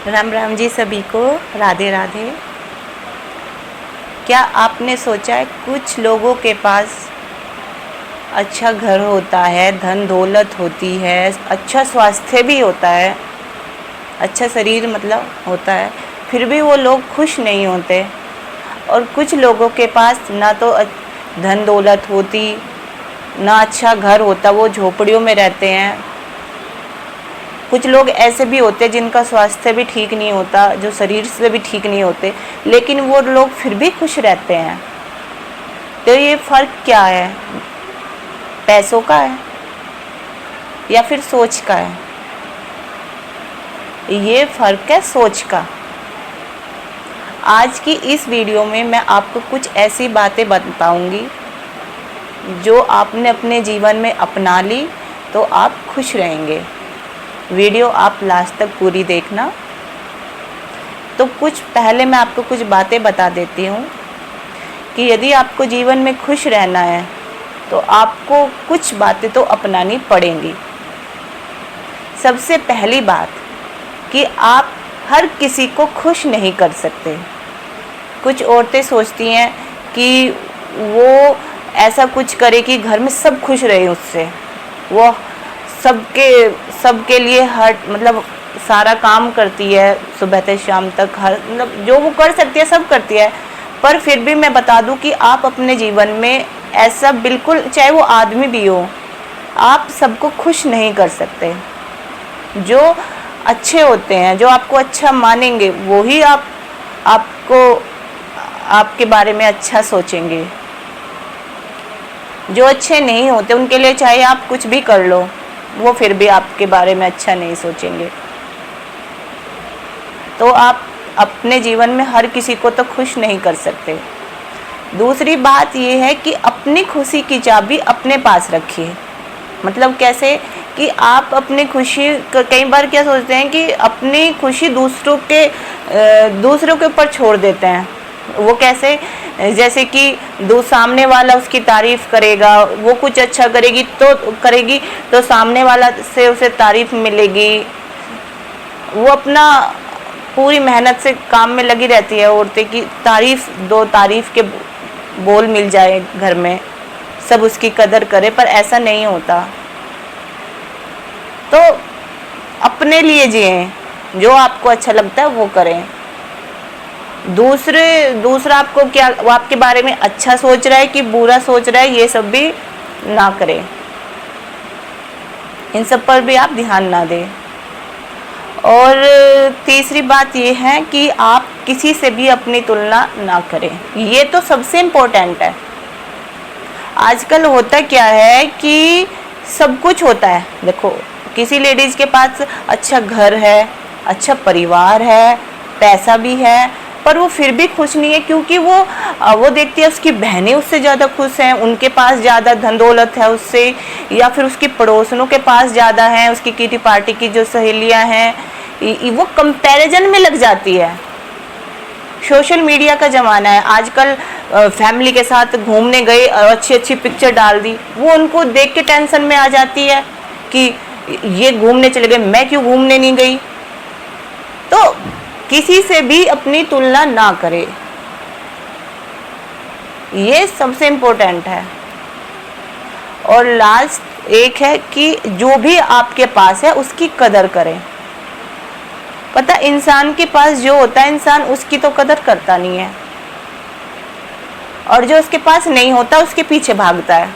राम राम जी सभी को, राधे राधे। क्या आपने सोचा है कुछ लोगों के पास अच्छा घर होता है, धन दौलत होती है, अच्छा स्वास्थ्य भी होता है, अच्छा शरीर मतलब होता है, फिर भी वो लोग खुश नहीं होते। और कुछ लोगों के पास ना तो धन दौलत होती, ना अच्छा घर होता, वो झोपड़ियों में रहते हैं। कुछ लोग ऐसे भी होते हैं जिनका स्वास्थ्य भी ठीक नहीं होता, जो शरीर से भी ठीक नहीं होते, लेकिन वो लोग फिर भी खुश रहते हैं। तो ये फ़र्क क्या है? पैसों का है या फिर सोच का है? ये फ़र्क है सोच का। आज की इस वीडियो में मैं आपको कुछ ऐसी बातें बताऊंगी जो आपने अपने जीवन में अपना ली तो आप खुश रहेंगे। वीडियो आप लास्ट तक पूरी देखना। तो कुछ पहले मैं आपको कुछ बातें बता देती हूँ कि यदि आपको जीवन में खुश रहना है तो आपको कुछ बातें तो अपनानी पड़ेंगी। सबसे पहली बात कि आप हर किसी को खुश नहीं कर सकते। कुछ औरतें सोचती हैं कि वो ऐसा कुछ करे कि घर में सब खुश रहे उससे, वो सबके लिए हर मतलब सारा काम करती है, सुबह से शाम तक हर मतलब जो वो कर सकती है सब करती है। पर फिर भी मैं बता दूं कि आप अपने जीवन में ऐसा बिल्कुल, चाहे वो आदमी भी हो, आप सबको खुश नहीं कर सकते। जो अच्छे होते हैं, जो आपको अच्छा मानेंगे, वो ही आपको आपके बारे में अच्छा सोचेंगे। जो अच्छे नहीं होते उनके लिए चाहे आप कुछ भी कर लो, वो फिर भी आपके बारे में अच्छा नहीं सोचेंगे। तो आप अपने जीवन में हर किसी को तो खुश नहीं कर सकते। दूसरी बात ये है कि अपनी खुशी की चाबी अपने पास रखिए। मतलब कैसे कि आप अपनी खुशी, कई बार क्या सोचते हैं कि अपनी खुशी दूसरों के ऊपर छोड़ देते हैं। वो कैसे? जैसे कि सामने वाला उसकी तारीफ़ करेगा, वो कुछ अच्छा करेगी तो सामने वाला से उसे तारीफ़ मिलेगी। वो अपना पूरी मेहनत से काम में लगी रहती है औरतें की तारीफ़ के बोल मिल जाए घर में, सब उसकी कदर करे, पर ऐसा नहीं होता। तो अपने लिए जिएं, जो आपको अच्छा लगता है वो करें। दूसरा आपको क्या, वो आपके बारे में अच्छा सोच रहा है कि बुरा सोच रहा है, ये सब भी ना करें। इन सब पर भी आप ध्यान ना दें। और तीसरी बात ये है कि आप किसी से भी अपनी तुलना ना करें। ये तो सबसे इम्पोर्टेंट है। आजकल होता क्या है कि सब कुछ होता है। देखो, किसी लेडीज़ के पास अच्छा घर है, अच्छा परिवार है, पैसा भी है, पर वो फिर भी खुश नहीं है, क्योंकि वो देखती है उसकी बहनें उससे ज़्यादा खुश हैं, उनके पास ज़्यादा धन दौलत है उससे, या फिर उसकी पड़ोसनों के पास ज़्यादा है, उसकी किटी पार्टी की जो सहेलियां हैं, वो कंपैरिजन में लग जाती है। सोशल मीडिया का ज़माना है आजकल। फैमिली के साथ घूमने गए और अच्छी अच्छी पिक्चर डाल दी, वो उनको देख के टेंशन में आ जाती है कि ये घूमने चले गए, मैं क्यों घूमने नहीं गई। तो किसी से भी अपनी तुलना ना करें, ये सबसे इम्पोर्टेंट है। और लास्ट एक है कि जो भी आपके पास है उसकी कदर करें। पता, इंसान के पास जो होता है इंसान उसकी तो कदर करता नहीं है, और जो उसके पास नहीं होता उसके पीछे भागता है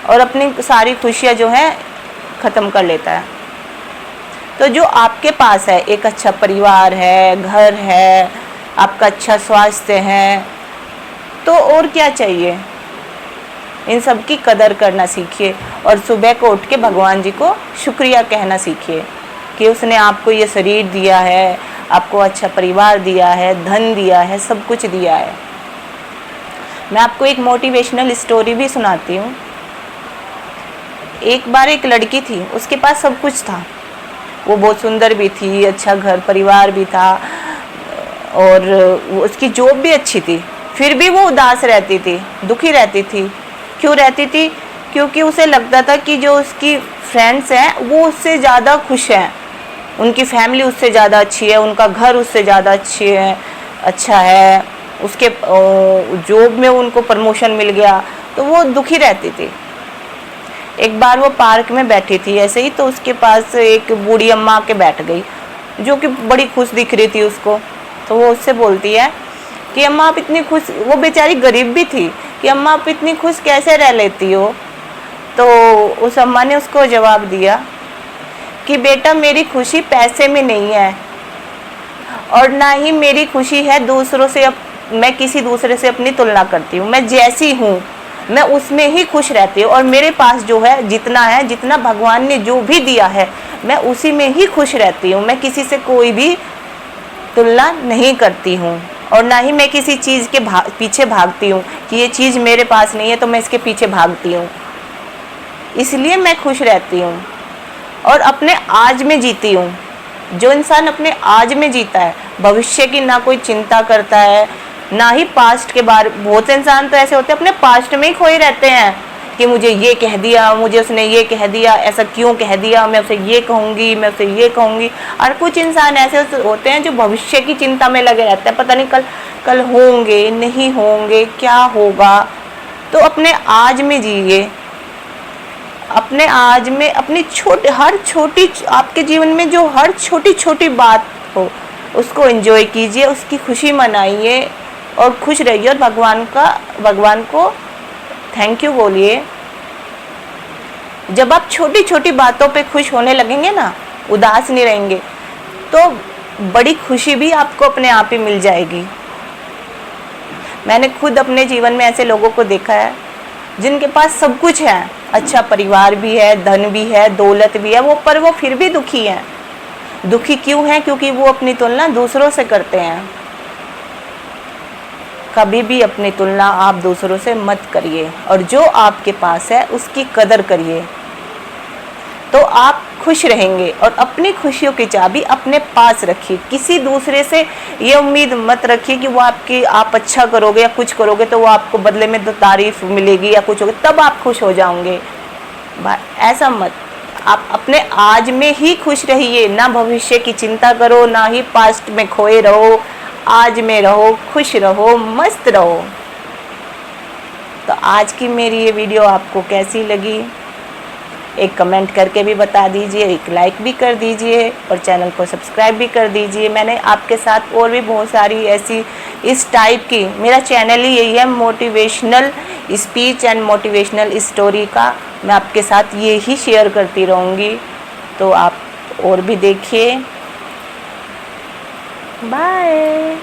और अपनी सारी खुशियां जो है ख़त्म कर लेता है। तो जो आपके पास है, एक अच्छा परिवार है, घर है, आपका अच्छा स्वास्थ्य है, तो और क्या चाहिए। इन सब की कदर करना सीखिए और सुबह को उठ के भगवान जी को शुक्रिया कहना सीखिए कि उसने आपको ये शरीर दिया है, आपको अच्छा परिवार दिया है, धन दिया है, सब कुछ दिया है। मैं आपको एक मोटिवेशनल स्टोरी भी सुनाती हूँ। एक बार एक लड़की थी, उसके पास सब कुछ था, वो बहुत सुंदर भी थी, अच्छा घर परिवार भी था, और उसकी जॉब भी अच्छी थी, फिर भी वो उदास रहती थी, दुखी रहती थी। क्यों रहती थी? क्योंकि उसे लगता था कि जो उसकी फ्रेंड्स हैं वो उससे ज़्यादा खुश हैं, उनकी फैमिली उससे ज़्यादा अच्छी है, उनका घर उससे ज़्यादा अच्छा है, उसके जॉब में उनको प्रमोशन मिल गया, तो वो दुखी रहती थी। एक बार वो पार्क में बैठी थी ऐसे ही, तो उसके पास एक बूढ़ी अम्मा आके बैठ गई जो कि बड़ी खुश दिख रही थी उसको। तो वो उससे बोलती है कि अम्मा आप इतनी खुश, वो बेचारी गरीब भी थी, कि अम्मा आप इतनी खुश कैसे रह लेती हो। तो उस अम्मा ने उसको जवाब दिया कि बेटा मेरी खुशी पैसे में नहीं है, और ना ही मेरी खुशी है दूसरों से, मैं किसी दूसरे से अपनी तुलना करती हूँ। मैं जैसी हूँ मैं उसमें ही खुश रहती हूँ, और मेरे पास जो है जितना भगवान ने जो भी दिया है मैं उसी में ही खुश रहती हूँ। मैं किसी से कोई भी तुलना नहीं करती हूँ, और ना ही मैं किसी चीज़ के पीछे भागती हूँ कि ये चीज़ मेरे पास नहीं है तो मैं इसके पीछे भागती हूँ। इसलिए मैं खुश रहती हूँ और अपने आज में जीती हूँ। जो इंसान अपने आज में जीता है, भविष्य की ना कोई चिंता करता है, ना ही पास्ट के बारे। बहुत से इंसान तो ऐसे होते हैं अपने पास्ट में ही खोए रहते हैं कि मुझे ये कह दिया, मुझे उसने ये कह दिया, ऐसा क्यों कह दिया, मैं उसे ये कहूँगी, मैं उसे ये कहूँगी। और कुछ इंसान ऐसे होते हैं जो भविष्य की चिंता में लगे रहते हैं, पता नहीं कल होंगे नहीं होंगे, क्या होगा। तो अपने आज में जिए, अपने आज में अपनी हर छोटी, आपके जीवन में जो हर छोटी छोटी बात हो उसको एंजॉय कीजिए, उसकी खुशी मनाइए और खुश रहिए, और भगवान को थैंक यू बोलिए। जब आप छोटी छोटी बातों पे खुश होने लगेंगे ना, उदास नहीं रहेंगे, तो बड़ी खुशी भी आपको अपने आप ही मिल जाएगी। मैंने खुद अपने जीवन में ऐसे लोगों को देखा है जिनके पास सब कुछ है, अच्छा परिवार भी है, धन भी है, दौलत भी है, पर वो फिर भी दुखी हैं। दुखी क्यों हैं? क्योंकि वो अपनी तुलना दूसरों से करते हैं। कभी भी अपनी तुलना आप दूसरों से मत करिए, और जो आपके पास है उसकी कदर करिए, तो आप खुश रहेंगे। और अपनी खुशियों की चाबी अपने पास रखिए। किसी दूसरे से ये उम्मीद मत रखिए कि वो आप अच्छा करोगे या कुछ करोगे तो वो आपको बदले में तो तारीफ मिलेगी या कुछ होगा तब आप खुश हो जाओगे। ऐसा मत, आप अपने आज में ही खुश रहिए, ना भविष्य की चिंता करो, ना ही पास्ट में खोए रहो। आज में रहो, खुश रहो, मस्त रहो। तो आज की मेरी ये वीडियो आपको कैसी लगी, एक कमेंट करके भी बता दीजिए, एक लाइक भी कर दीजिए और चैनल को सब्सक्राइब भी कर दीजिए। मैंने आपके साथ और भी बहुत सारी ऐसी इस टाइप की, मेरा चैनल ही यही है, motivational speech and motivational story का, मैं आपके साथ ये ही शेयर करती रहूँगी। तो आप और भी देखिए। बाय।